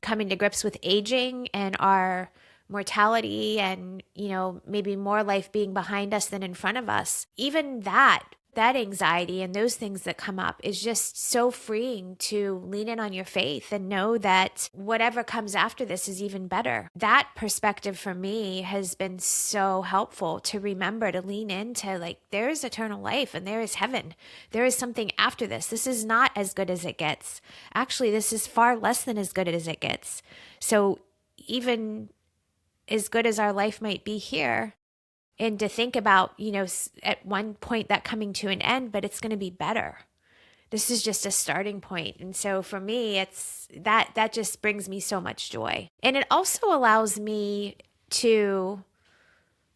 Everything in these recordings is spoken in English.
coming to grips with aging and our mortality and, maybe more life being behind us than in front of us, even that anxiety and those things that come up is just so freeing to lean in on your faith and know that whatever comes after this is even better. That perspective for me has been so helpful to remember to lean into, like, there is eternal life and there is heaven. There is something after this. This is not as good as it gets. Actually, this is far less than as good as it gets. So even as good as our life might be here, and to think about, at one point that coming to an end, but it's going to be better. This is just a starting point. And so for me, it's that just brings me so much joy. And it also allows me to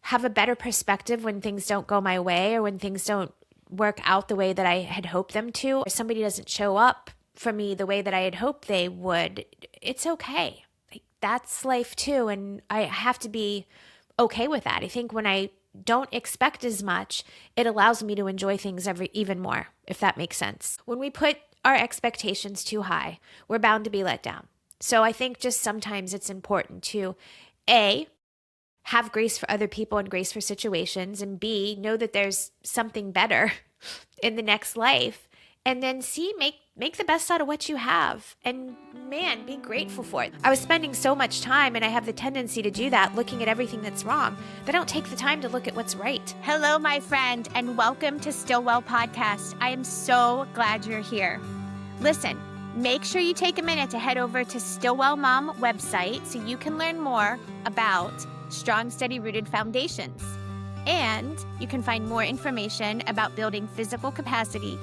have a better perspective when things don't go my way or when things don't work out the way that I had hoped them to, or somebody doesn't show up for me the way that I had hoped they would. It's okay. Like, that's life too. And I have to be okay with that. I think when I don't expect as much, it allows me to enjoy things even more, if that makes sense. When we put our expectations too high, we're bound to be let down. So I think just sometimes it's important to A, have grace for other people and grace for situations, and B, know that there's something better in the next life. And then C, make the best out of what you have. And man, be grateful for it. I was spending so much time, and I have the tendency to do that, looking at everything that's wrong, that I don't take the time to look at what's right. Hello, my friend, and welcome to Stillwell Podcast. I am so glad you're here. Listen, make sure you take a minute to head over to Stillwell Mom website so you can learn more about Strong, Steady, Rooted Foundations. And you can find more information about building physical capacity,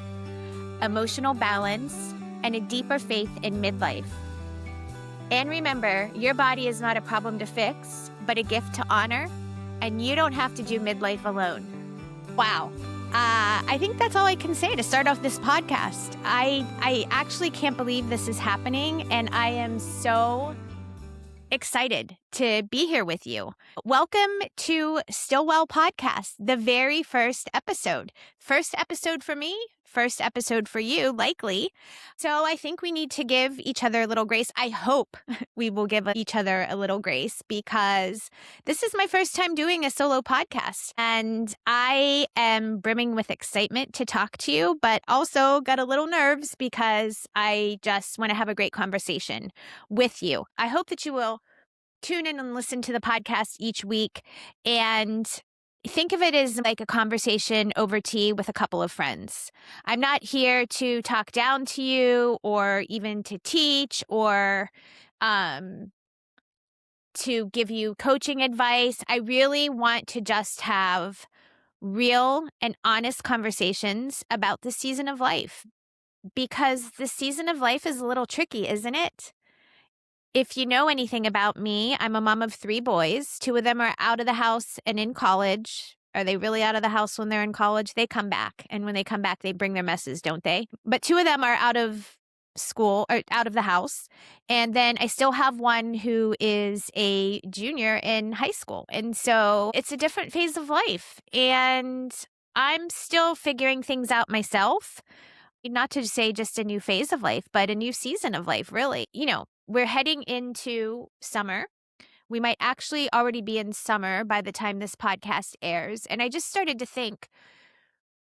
emotional balance, and a deeper faith in midlife. And remember, your body is not a problem to fix, but a gift to honor, and you don't have to do midlife alone. Wow. I think that's all I can say to start off this podcast. I actually can't believe this is happening, and I am so excited to be here with you. Welcome to Stillwell Podcast, the very first episode. First episode for me, first episode for you, likely. So I think we need to give each other a little grace. I hope we will give each other a little grace, because this is my first time doing a solo podcast, and I am brimming with excitement to talk to you, but also got a little nerves because I just want to have a great conversation with you. I hope that you will tune in and listen to the podcast each week and think of it as like a conversation over tea with a couple of friends. I'm not here to talk down to you or even to teach or to give you coaching advice. I really want to just have real and honest conversations about the season of life, because the season of life is a little tricky, isn't it? If you know anything about me, I'm a mom of 3 boys. 2 of them are out of the house and in college. Are they really out of the house when they're in college? They come back. And when they come back, they bring their messes, don't they? But 2 of them are out of school or out of the house. And then I still have one who is a junior in high school. And so it's a different phase of life. And I'm still figuring things out myself. Not to say just a new phase of life, but a new season of life, really. We're heading into summer. We might actually already be in summer by the time this podcast airs. And I just started to think,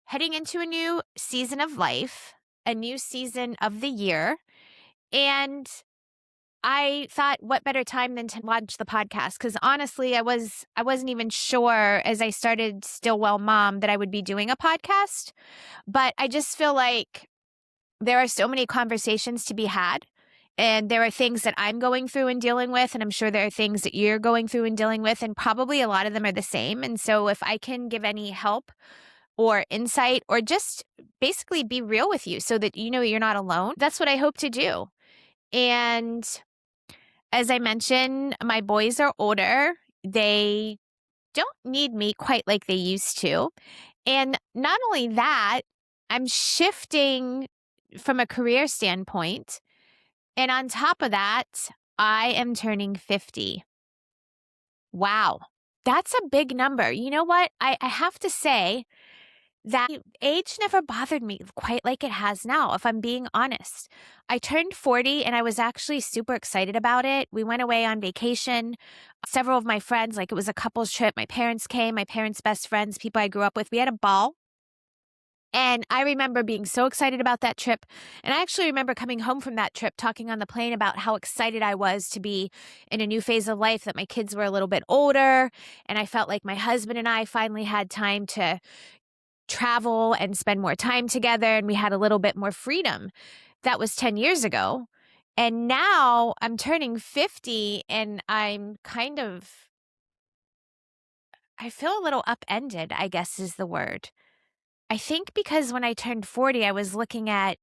heading into a new season of life, a new season of the year. And I thought, what better time than to launch the podcast? Because honestly, I wasn't even sure as I started Stillwell Mom that I would be doing a podcast. But I just feel like there are so many conversations to be had. And there are things that I'm going through and dealing with, and I'm sure there are things that you're going through and dealing with, and probably a lot of them are the same. And so if I can give any help or insight or just basically be real with you so that you know you're not alone, that's what I hope to do. And as I mentioned, my boys are older. They don't need me quite like they used to. And not only that, I'm shifting from a career standpoint. And on top of that, I am turning 50. Wow. That's a big number. You know what? I have to say, that age never bothered me quite like it has now, if I'm being honest. I turned 40 and I was actually super excited about it. We went away on vacation. Several of my friends, like it was a couple's trip. My parents came, my parents' best friends, people I grew up with. We had a ball. And I remember being so excited about that trip. And I actually remember coming home from that trip talking on the plane about how excited I was to be in a new phase of life, that my kids were a little bit older. And I felt like my husband and I finally had time to travel and spend more time together. And we had a little bit more freedom. That was 10 years ago. And now I'm turning 50 and I feel a little upended, I guess is the word. I think because when I turned 40, I was looking at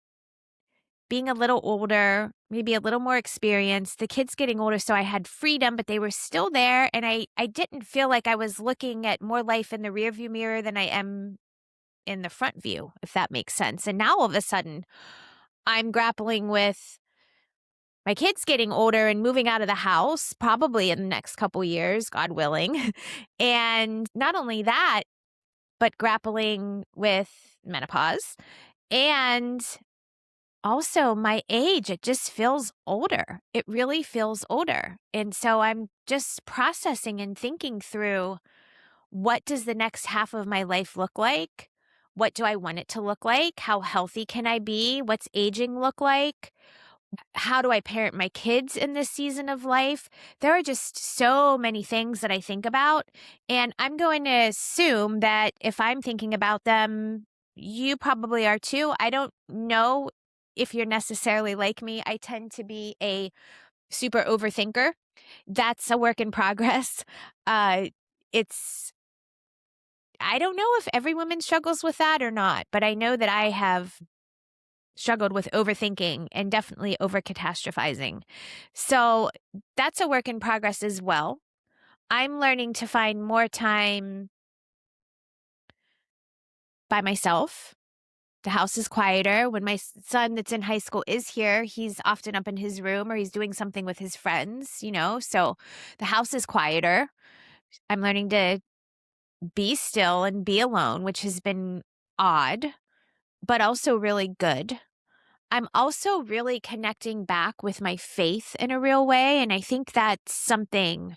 being a little older, maybe a little more experienced, the kids getting older, so I had freedom, but they were still there. And I didn't feel like I was looking at more life in the rearview mirror than I am in the front view, if that makes sense. And now all of a sudden, I'm grappling with my kids getting older and moving out of the house, probably in the next couple years, God willing. And not only that, but grappling with menopause and also my age. It just feels older. It really feels older. And so I'm just processing and thinking through, what does the next half of my life look like? What do I want it to look like? How healthy can I be? What's aging look like? How do I parent my kids in this season of life? There are just so many things that I think about. And I'm going to assume that if I'm thinking about them, you probably are too. I don't know if you're necessarily like me. I tend to be a super overthinker. That's a work in progress. It's, I don't know if every woman struggles with that or not, but I know that I have struggled with overthinking and definitely over catastrophizing. So that's a work in progress as well. I'm learning to find more time by myself. The house is quieter. When my son that's in high school is here, he's often up in his room or he's doing something with his friends, so the house is quieter. I'm learning to be still and be alone, which has been odd, but also really good. I'm also really connecting back with my faith in a real way. And I think that's something,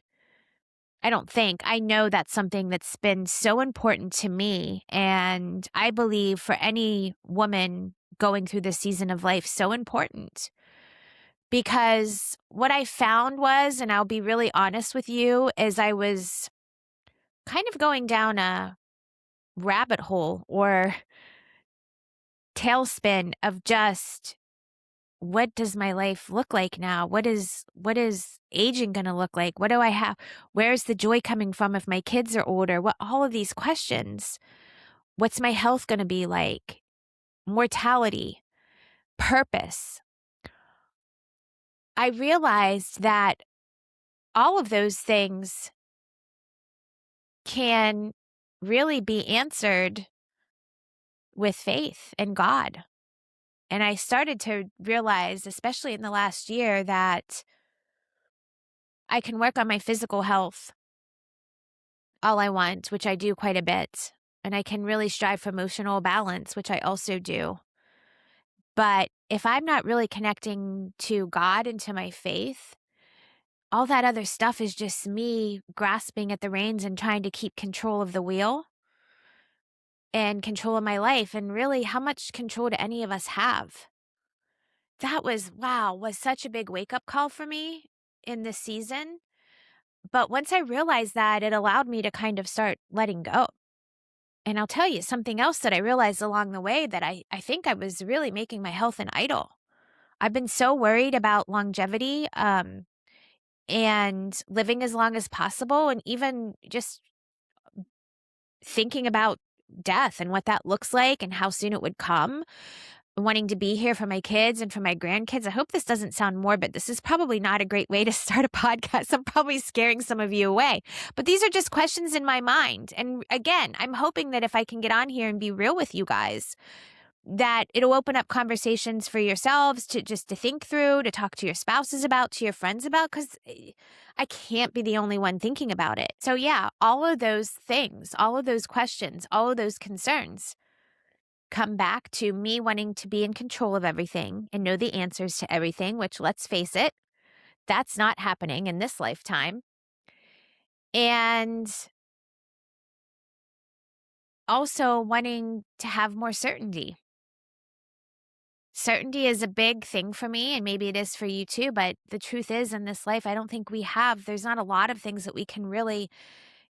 I know that's something that's been so important to me. And I believe for any woman going through this season of life, so important. Because what I found was, and I'll be really honest with you, is I was kind of going down a rabbit hole or tailspin of just, what does my life look like now? What is aging going to look like? What do I have? Where's the joy coming from if my kids are older? What, all of these questions. What's my health going to be like? Mortality, purpose. I realized that all of those things can really be answered with faith in God. And I started to realize, especially in the last year, that I can work on my physical health all I want, which I do quite a bit. And I can really strive for emotional balance, which I also do. But if I'm not really connecting to God and to my faith, all that other stuff is just me grasping at the reins and trying to keep control of the wheel and control of my life. And really, how much control do any of us have? That was such a big wake up call for me in this season. But once I realized that, it allowed me to kind of start letting go. And I'll tell you something else that I realized along the way, that I think I was really making my health an idol. I've been so worried about longevity and living as long as possible, and even just thinking about death and what that looks like and how soon it would come, wanting to be here for my kids and for my grandkids. I hope this doesn't sound morbid. This is probably not a great way to start a podcast. I'm probably scaring some of you away, but these are just questions in my mind. And again, I'm hoping that if I can get on here and be real with you guys, that it'll open up conversations for yourselves to think through, to talk to your spouses about, to your friends about, because I can't be the only one thinking about it. So yeah, all of those things, all of those questions, all of those concerns, come back to me wanting to be in control of everything and know the answers to everything, which, let's face it, that's not happening in this lifetime. And also wanting to have more certainty. Certainty is a big thing for me, and maybe it is for you too, but the truth is, in this life, I don't think there's not a lot of things that we can really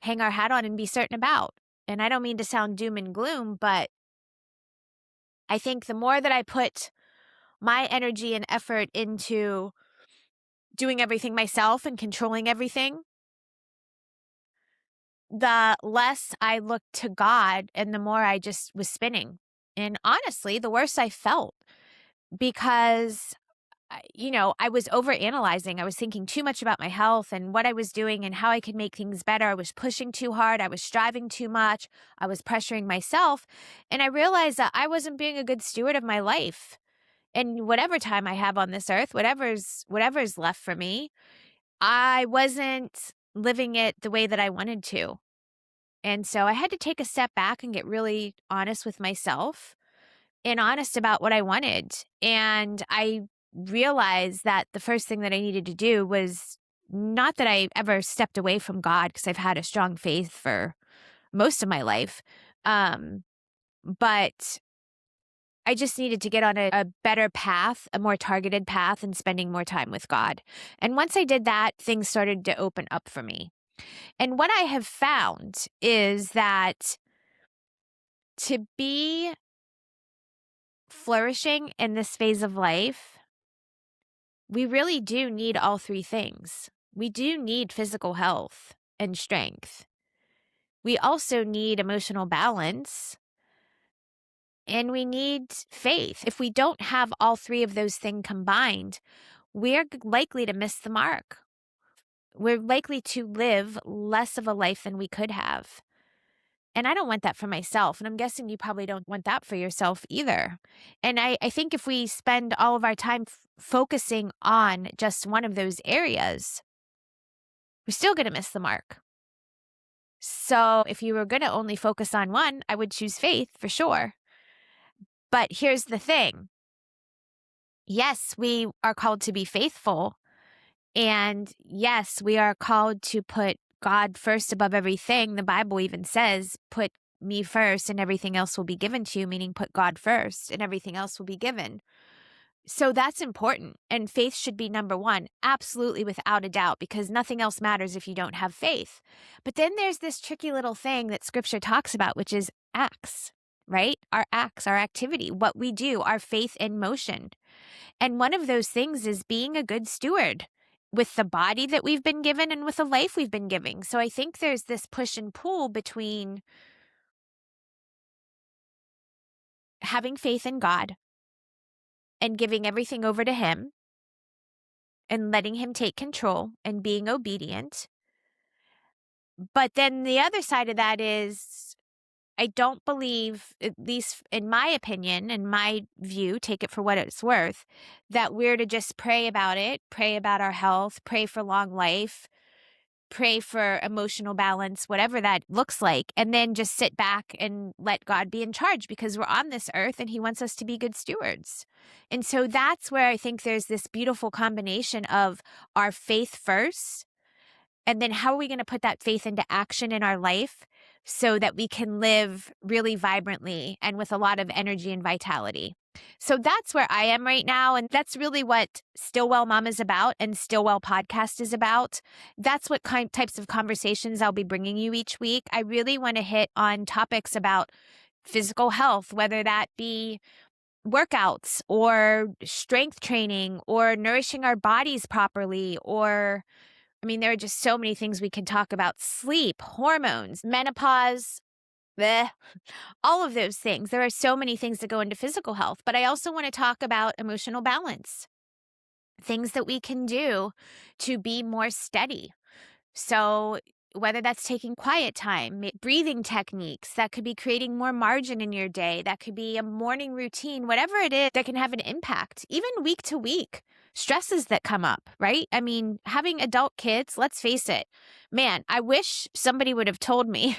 hang our hat on and be certain about. And I don't mean to sound doom and gloom, but I think the more that I put my energy and effort into doing everything myself and controlling everything, the less I looked to God and the more I just was spinning. And honestly, the worse I felt because I was overanalyzing. I was thinking too much about my health and what I was doing and how I could make things better. I was pushing too hard. I was striving too much. I was pressuring myself. And I realized that I wasn't being a good steward of my life. And whatever time I have on this earth, whatever's left for me, I wasn't living it the way that I wanted to. And so I had to take a step back and get really honest with myself and honest about what I wanted. And I realized that the first thing that I needed to do was not that I ever stepped away from God, because I've had a strong faith for most of my life. But I just needed to get on a better path, a more targeted path, and spending more time with God. And once I did that, things started to open up for me. And what I have found is that to be flourishing in this phase of life, we really do need all three things. We do need physical health and strength. We also need emotional balance, and we need faith. If we don't have all three of those things combined, we're likely to miss the mark. We're likely to live less of a life than we could have. And I don't want that for myself. And I'm guessing you probably don't want that for yourself either. And I think if we spend all of our time focusing on just one of those areas, we're still going to miss the mark. So if you were going to only focus on one, I would choose faith for sure. But here's the thing. Yes, we are called to be faithful. And yes, we are called to put God first above everything. The Bible even says, put me first and everything else will be given to you, meaning put God first and everything else will be given. So that's important. And faith should be number one, absolutely, without a doubt, because nothing else matters if you don't have faith. But then there's this tricky little thing that scripture talks about, which is acts, right? Our acts, our activity, what we do, our faith in motion. And one of those things is being a good steward with the body that we've been given and with the life we've been giving. So I think there's this push and pull between having faith in God and giving everything over to Him and letting Him take control and being obedient. But then the other side of that is, I don't believe, at least in my opinion and my view, take it for what it's worth, that we're to just pray about it, pray about our health, pray for long life, pray for emotional balance, whatever that looks like, and then just sit back and let God be in charge, because we're on this earth and He wants us to be good stewards. And so that's where I think there's this beautiful combination of our faith first, and then how are we going to put that faith into action in our life so that we can live really vibrantly and with a lot of energy and vitality. So that's where I am right now. And that's really what Stillwell Mom is about and Stillwell Podcast is about. That's what types of conversations I'll be bringing you each week. I really want to hit on topics about physical health, whether that be workouts or strength training or nourishing our bodies properly, or there are just so many things we can talk about. Sleep, hormones, menopause, all of those things. There are so many things that go into physical health, but I also want to talk about emotional balance, things that we can do to be more steady. So whether that's taking quiet time, breathing techniques, that could be creating more margin in your day, that could be a morning routine, whatever it is that can have an impact, even week to week, stresses that come up, right? Having adult kids, let's face it, man, I wish somebody would have told me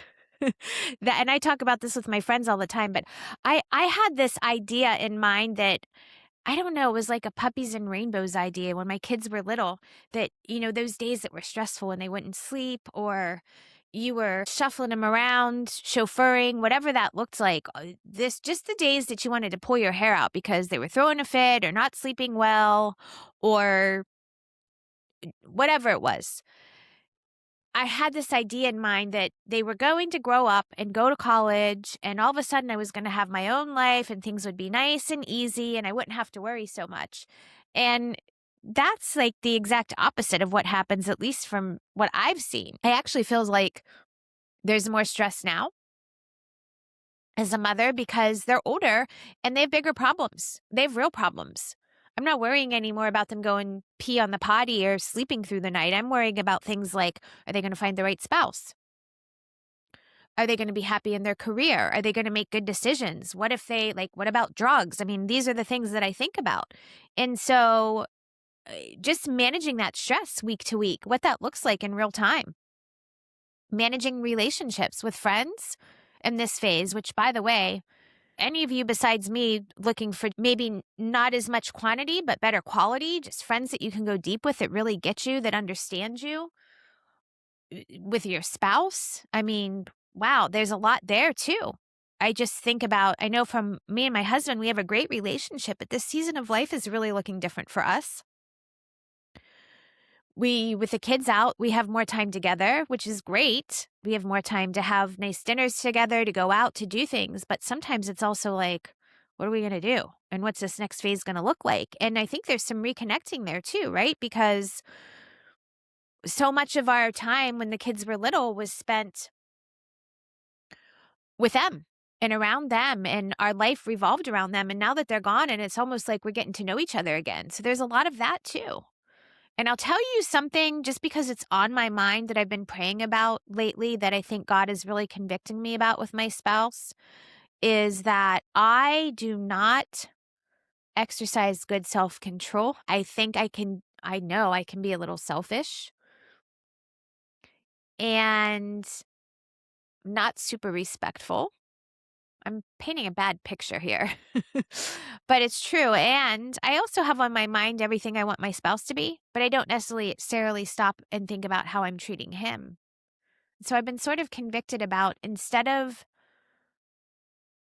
And I talk about this with my friends all the time, but I had this idea in mind that I don't know, it was like a puppies and rainbows idea when my kids were little that, those days that were stressful when they wouldn't sleep or you were shuffling them around, chauffeuring, whatever that looked like. This just the days that you wanted to pull your hair out because they were throwing a fit or not sleeping well or whatever it was. I had this idea in mind that they were going to grow up and go to college, and all of a sudden I was going to have my own life and things would be nice and easy and I wouldn't have to worry so much. And that's like the exact opposite of what happens, at least from what I've seen. I actually feels like there's more stress now as a mother because they're older and they have bigger problems. They have real problems. I'm not worrying anymore about them going pee on the potty or sleeping through the night. I'm worrying about things like, are they going to find the right spouse? Are they going to be happy in their career? Are they going to make good decisions? What if they, like, what about drugs? I mean, these are the things that I think about. And so just managing that stress week to week, what that looks like in real time, managing relationships with friends in this phase, which, by the way, any of you besides me looking for maybe not as much quantity, but better quality, just friends that you can go deep with that really get you, that understand you with your spouse. I mean, wow, there's a lot there too. I just think about, I know from me and my husband, we have a great relationship, but this season of life is really looking different for us. With the kids out, we have more time together, which is great. We have more time to have nice dinners together, to go out, to do things. But sometimes it's also like, what are we going to do? And what's this next phase going to look like? And I think there's some reconnecting there too, right? Because so much of our time when the kids were little was spent with them and around them, and our life revolved around them. And now that they're gone, and it's almost like we're getting to know each other again. So there's a lot of that too. And I'll tell you something just because it's on my mind that I've been praying about lately that I think God is really convicting me about with my spouse is that I do not exercise good self-control. I know I can be a little selfish and not super respectful. I'm painting a bad picture here, but it's true. And I also have on my mind everything I want my spouse to be, but I don't necessarily stop and think about how I'm treating him. So I've been sort of convicted about, instead of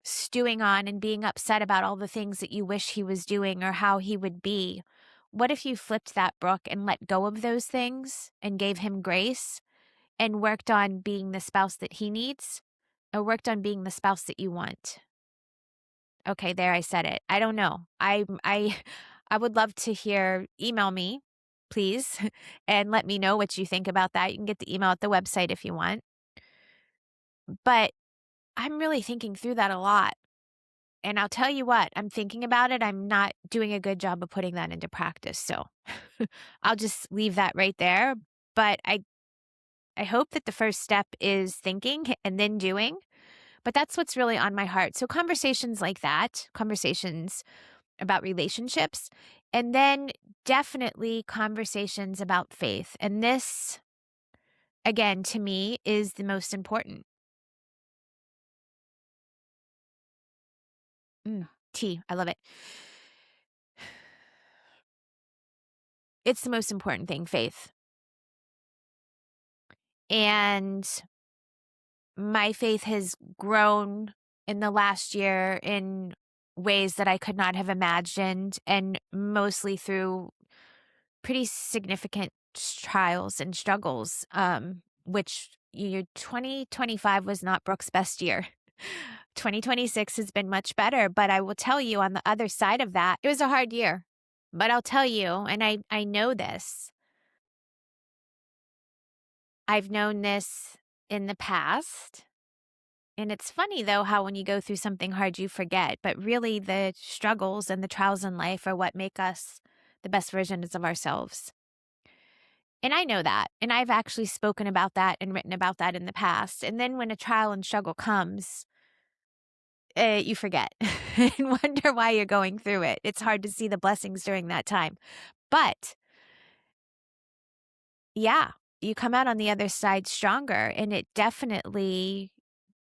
stewing on and being upset about all the things that you wish he was doing or how he would be, what if you flipped that, Brooke, and let go of those things and gave him grace and worked on being the spouse that he needs or worked on being the spouse that you want? Okay, there, I said it. I don't know. I would love to email me, please, and let me know what you think about that. You can get the email at the website if you want. But I'm really thinking through that a lot. And I'll tell you what, I'm thinking about it. I'm not doing a good job of putting that into practice. So I'll just leave that right there. But I hope that the first step is thinking and then doing. But that's what's really on my heart. So conversations like that, conversations about relationships, and then definitely conversations about faith. And this, again, to me, is the most important. Tea, I love it. It's the most important thing, faith. And my faith has grown in the last year in ways that I could not have imagined, and mostly through pretty significant trials and struggles, which year 2025 was not Brooke's best year. 2026 has been much better, but I will tell you, on the other side of that, it was a hard year. But I'll tell you, and I know this, I've known this in the past. And it's funny, though, how when you go through something hard, you forget. But really, the struggles and the trials in life are what make us the best versions of ourselves. And I know that. And I've actually spoken about that and written about that in the past. And then when a trial and struggle comes, you forget and wonder why you're going through it. It's hard to see the blessings during that time. But yeah, you come out on the other side stronger. And it definitely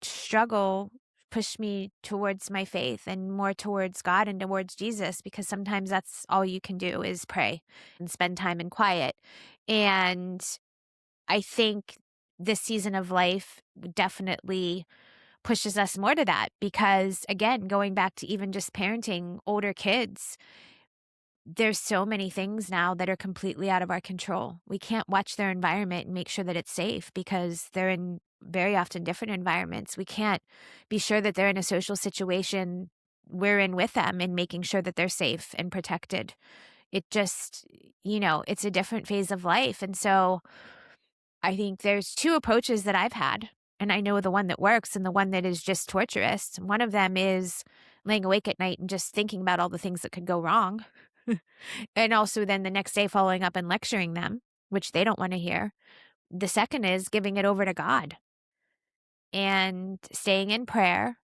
struggle pushed me towards my faith and more towards God and towards Jesus, because sometimes that's all you can do is pray and spend time in quiet. And I think this season of life definitely pushes us more to that because, again, going back to even just parenting older kids, there's so many things now that are completely out of our control. We can't watch their environment and make sure that it's safe because they're in very often different environments. We can't be sure that they're in a social situation we're in with them and making sure that they're safe and protected. It just, it's a different phase of life. And so I think there's two approaches that I've had, and I know the one that works and the one that is just torturous. One of them is laying awake at night and just thinking about all the things that could go wrong. And also then the next day following up and lecturing them, which they don't want to hear. The second is giving it over to God and staying in prayer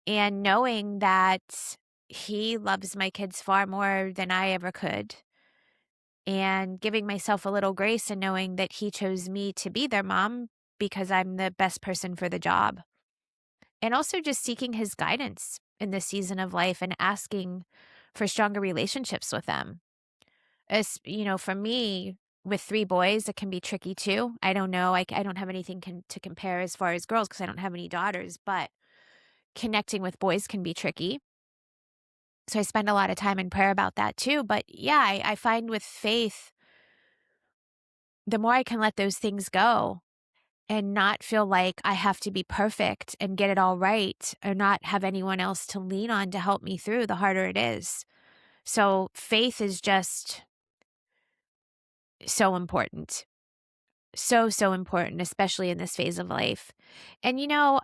and knowing that He loves my kids far more than I ever could, and giving myself a little grace and knowing that He chose me to be their mom because I'm the best person for the job. And also just seeking His guidance in this season of life and asking for stronger relationships with them. For me, with three boys, it can be tricky too. I don't know. I don't have anything to compare as far as girls because I don't have any daughters, but connecting with boys can be tricky. So I spend a lot of time in prayer about that too. But yeah, I find with faith, the more I can let those things go and not feel like I have to be perfect and get it all right or not have anyone else to lean on to help me through, the harder it is. So faith is just so important. So important, especially in this phase of life. And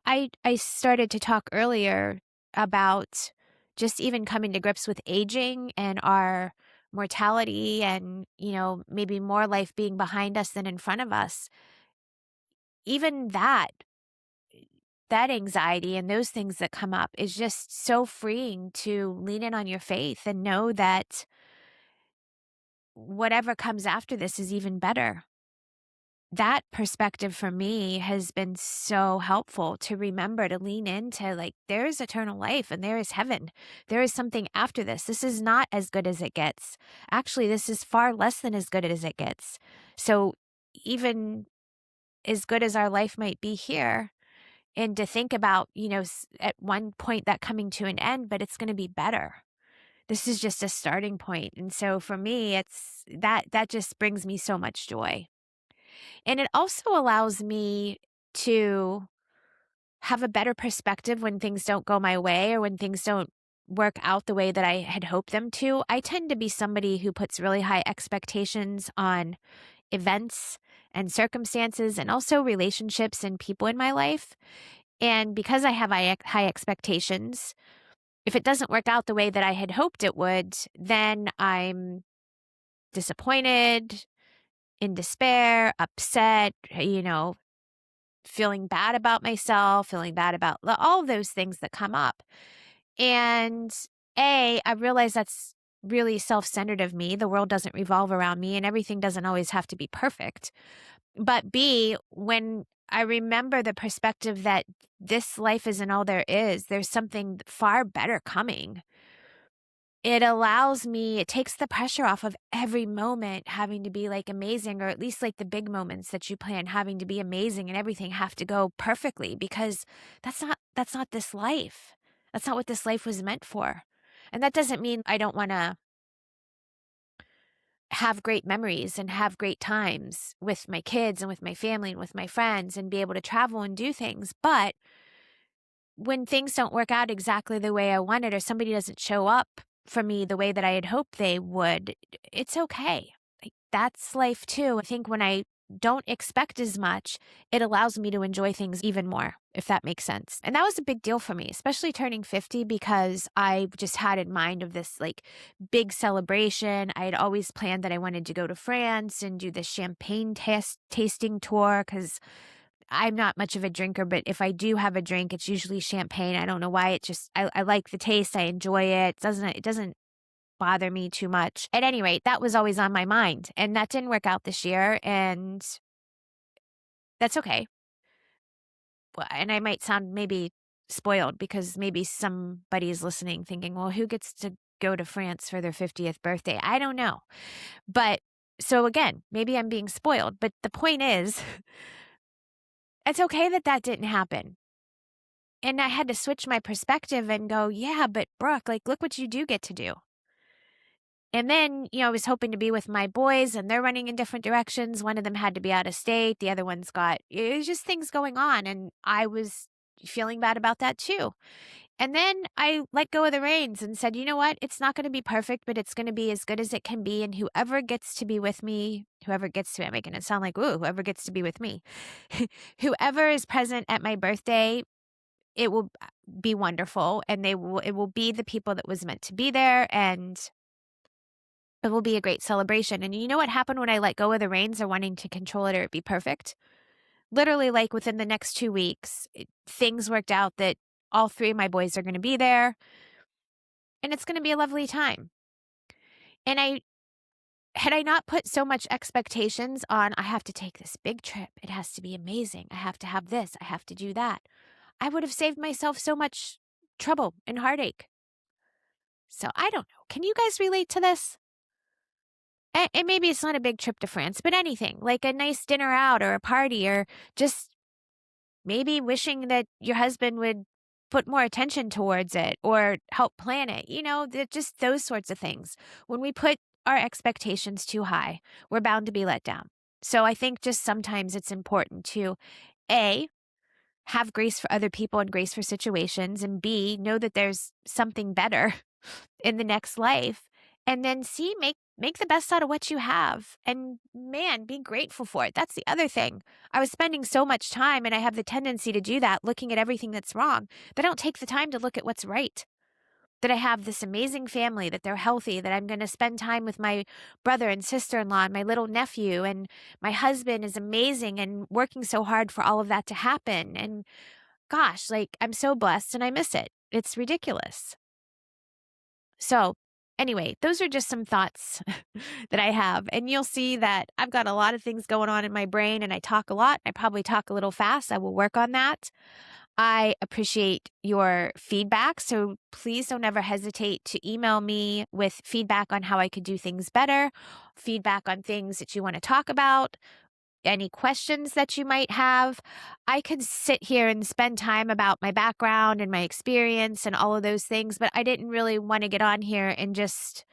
I started to talk earlier about just even coming to grips with aging and our mortality and, maybe more life being behind us than in front of us. Even that anxiety and those things that come up is just so freeing to lean in on your faith and know that whatever comes after this is even better. That perspective for me has been so helpful to remember to lean into, like, there is eternal life and there is heaven. There is something after this. This is not as good as it gets. Actually, this is far less than as good as it gets. So even as good as our life might be here, and to think about, at one point that coming to an end, but it's going to be better. This is just a starting point. And so for me, it's that just brings me so much joy. And it also allows me to have a better perspective when things don't go my way or when things don't work out the way that I had hoped them to. I tend to be somebody who puts really high expectations on events and circumstances and also relationships and people in my life. And because I have high expectations, if it doesn't work out the way that I had hoped it would, then I'm disappointed, in despair, upset, feeling bad about myself, feeling bad about all of those things that come up. And I realize that's really self-centered of me. The world doesn't revolve around me and everything doesn't always have to be perfect. But B, when I remember the perspective that this life isn't all there is, there's something far better coming. It takes the pressure off of every moment having to be like amazing, or at least like the big moments that you plan having to be amazing and everything have to go perfectly, because that's not this life. That's not what this life was meant for. And that doesn't mean I don't want to have great memories and have great times with my kids and with my family and with my friends and be able to travel and do things. But when things don't work out exactly the way I wanted, or somebody doesn't show up for me the way that I had hoped they would, it's okay. Like, that's life too. I think when I don't expect as much, it allows me to enjoy things even more, if that makes sense. And that was a big deal for me, especially turning 50, because I just had in mind of this like big celebration. I had always planned that I wanted to go to France and do the champagne tasting tour, because I'm not much of a drinker, but if I do have a drink, it's usually champagne. I don't know why. I like the taste. I enjoy it. It doesn't bother me too much. At any rate, that was always on my mind, and that didn't work out this year, and that's okay. and I might sound maybe spoiled because maybe somebody is listening thinking, well, who gets to go to France for their 50th birthday? I don't know. But so again, maybe I'm being spoiled, but the point is, it's okay that that didn't happen. And I had to switch my perspective and go, yeah, but Brooke, like, look what you do get to do. And then, I was hoping to be with my boys and they're running in different directions. One of them had to be out of state. The other one's it was just things going on. And I was feeling bad about that too. And then I let go of the reins and said, you know what? It's not going to be perfect, but it's going to be as good as it can be. And whoever gets to be with me, I'm making it sound like, ooh, whoever gets to be with me, whoever is present at my birthday, it will be wonderful. And it will be the people that was meant to be there. And it will be a great celebration. And you know what happened when I let go of the reins or wanting to control it or it be perfect? Literally, like within the next 2 weeks, things worked out that all three of my boys are going to be there and it's going to be a lovely time. And had I not put so much expectations on, I have to take this big trip. It has to be amazing. I have to have this. I have to do that. I would have saved myself so much trouble and heartache. So I don't know. Can you guys relate to this? And maybe it's not a big trip to France, but anything like a nice dinner out or a party or just maybe wishing that your husband would put more attention towards it or help plan it, just those sorts of things. When we put our expectations too high, we're bound to be let down. So I think just sometimes it's important to A, have grace for other people and grace for situations, and B, know that there's something better in the next life. And then C, make the best out of what you have. And man, be grateful for it. That's the other thing. I was spending so much time, and I have the tendency to do that, looking at everything that's wrong, that I don't take the time to look at what's right. That I have this amazing family, that they're healthy, that I'm going to spend time with my brother and sister-in-law and my little nephew, and my husband is amazing and working so hard for all of that to happen. And gosh, like I'm so blessed and I miss it. It's ridiculous. So anyway, those are just some thoughts that I have. And you'll see that I've got a lot of things going on in my brain and I talk a lot. I probably talk a little fast. I will work on that. I appreciate your feedback. So please don't ever hesitate to email me with feedback on how I could do things better, feedback on things that you want to talk about, any questions that you might have. I could sit here and spend time about my background and my experience and all of those things, but I didn't really want to get on here and just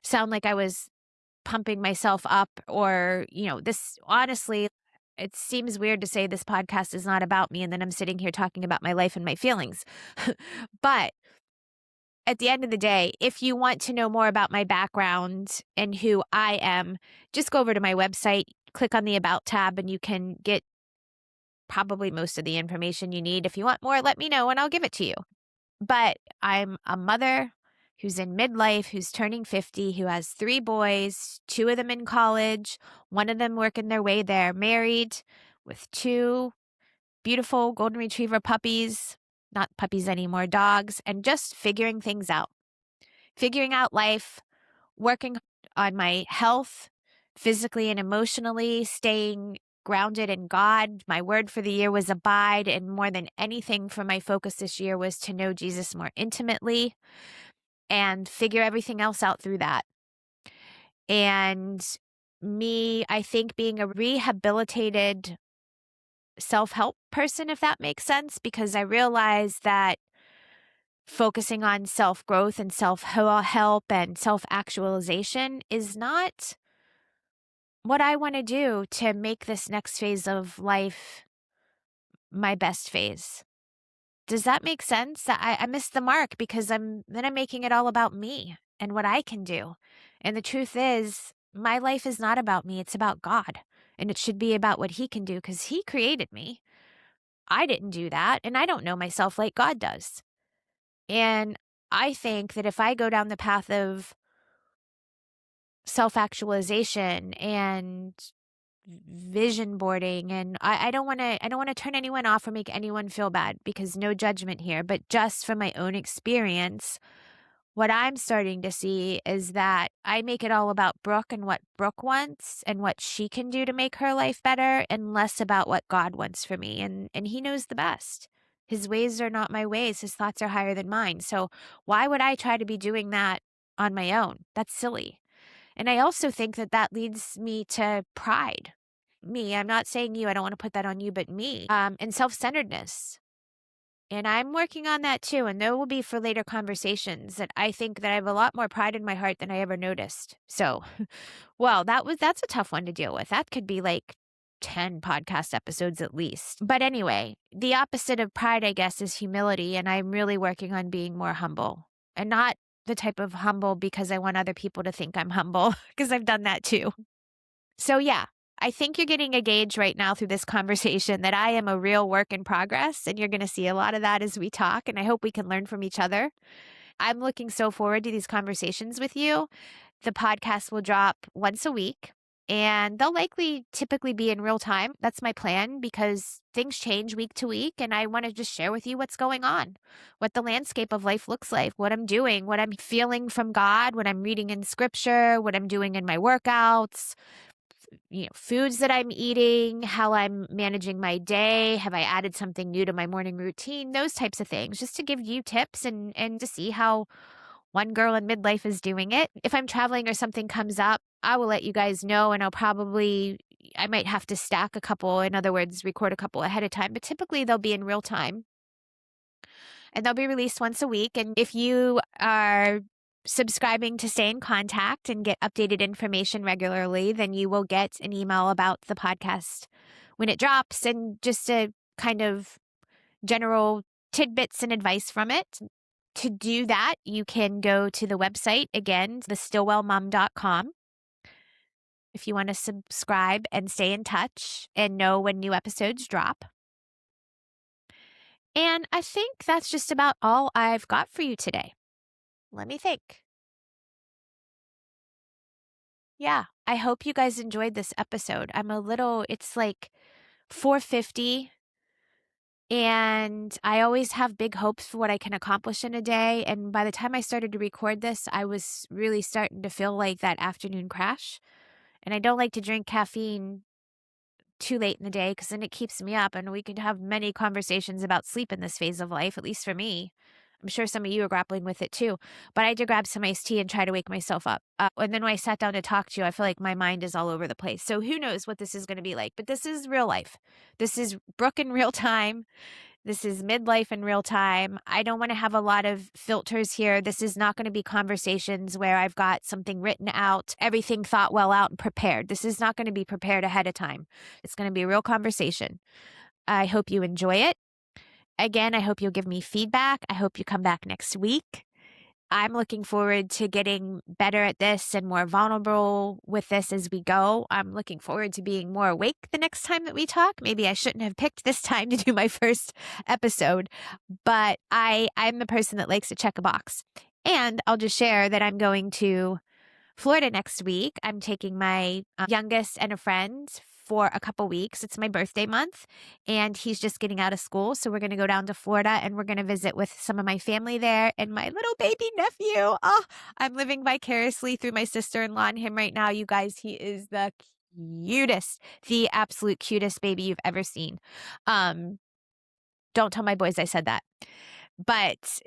sound like I was pumping myself up or, this honestly, it seems weird to say this podcast is not about me and then I'm sitting here talking about my life and my feelings. But at the end of the day, if you want to know more about my background and who I am, just go over to my website, click on the About tab, and you can get probably most of the information you need. If you want more, let me know and I'll give it to you. But I'm a mother who's in midlife, who's turning 50, who has 3 boys, 2 of them in college, one of them working their way there, married with 2 beautiful golden retriever puppies, not puppies anymore, dogs, and just figuring things out, figuring out life, working on my health, physically and emotionally, staying grounded in God. My word for the year was abide. And more than anything for my focus this year was to know Jesus more intimately and figure everything else out through that. And me, I think, being a rehabilitated self-help person, if that makes sense, because I realized that focusing on self-growth and self-help and self-actualization is not what I want to do to make this next phase of life my best phase. Does that make sense? I missed the mark because I'm making it all about me and what I can do. And the truth is, my life is not about me. It's about God. And it should be about what He can do because He created me. I didn't do that. And I don't know myself like God does. And I think that if I go down the path of self-actualization and vision boarding, and I don't want to turn anyone off or make anyone feel bad because no judgment here, but just from my own experience, What I'm starting to see is that I make it all about Brooke and what Brooke wants and what she can do to make her life better, and less about what God wants for me. And he knows the best. His ways are not my ways. His thoughts are higher than mine. So why would I try to be doing that on my own? That's silly. And I also think that that leads me to pride. Me, I'm not saying you, I don't want to put that on you, but me, and self-centeredness. And I'm working on that too. And there will be for later conversations that I think that I have a lot more pride in my heart than I ever noticed. So, well, that's a tough one to deal with. That could be like 10 podcast episodes at least. But anyway, the opposite of pride, I guess, is humility. And I'm really working on being more humble, and not the type of humble because I want other people to think I'm humble, because I've done that too. So yeah, I think you're getting a gauge right now through this conversation that I am a real work in progress, and you're going to see a lot of that as we talk, and I hope we can learn from each other. I'm looking so forward to these conversations with you. The podcast will drop once a week, and they'll likely typically be in real time. That's my plan, because things change week to week, and I want to just share with you what's going on, what the landscape of life looks like, what I'm doing, what I'm feeling from God, what I'm reading in scripture, what I'm doing in my workouts, foods that I'm eating, how I'm managing my day. Have I added something new to my morning routine? Those types of things, just to give you tips and to see how one girl in midlife is doing it. If I'm traveling or something comes up, I will let you guys know, and I might have to stack a couple, in other words, record a couple ahead of time, but typically they'll be in real time. And they'll be released once a week. And if you are subscribing to stay in contact and get updated information regularly, then you will get an email about the podcast when it drops, and just a kind of general tidbits and advice from it. To do that, you can go to the website, again, thestillwellmom.com, if you want to subscribe and stay in touch and know when new episodes drop. And I think that's just about all I've got for you today. Let me think. Yeah, I hope you guys enjoyed this episode. It's like 4:50, and I always have big hopes for what I can accomplish in a day. And by the time I started to record this, I was really starting to feel like that afternoon crash. And I don't like to drink caffeine too late in the day, because then it keeps me up, and we could have many conversations about sleep in this phase of life, at least for me. I'm sure some of you are grappling with it too, but I had to grab some iced tea and try to wake myself up. And then when I sat down to talk to you, I feel like my mind is all over the place. So who knows what this is going to be like, but this is real life. This is Brooke in real time. This is midlife in real time. I don't want to have a lot of filters here. This is not going to be conversations where I've got something written out, everything thought well out and prepared. This is not going to be prepared ahead of time. It's going to be a real conversation. I hope you enjoy it. Again, I hope you'll give me feedback. I hope you come back next week. I'm looking forward to getting better at this and more vulnerable with this as we go. I'm looking forward to being more awake the next time that we talk. Maybe I shouldn't have picked this time to do my first episode, but I'm the person that likes to check a box. And I'll just share that I'm going to Florida next week. I'm taking my youngest and a friend for a couple weeks. It's my birthday month, and he's just getting out of school. So we're going to go down to Florida, and we're going to visit with some of my family there and my little baby nephew. Oh, I'm living vicariously through my sister-in-law and him right now. You guys, he is the cutest, the absolute cutest baby you've ever seen. Don't tell my boys I said that. But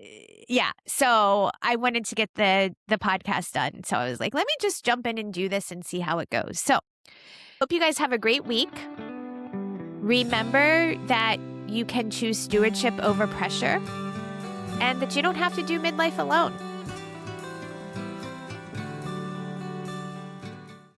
yeah, so I wanted to get the podcast done. So I was like, let me just jump in and do this and see how it goes. So hope you guys have a great week. Remember that you can choose stewardship over pressure, and that you don't have to do midlife alone.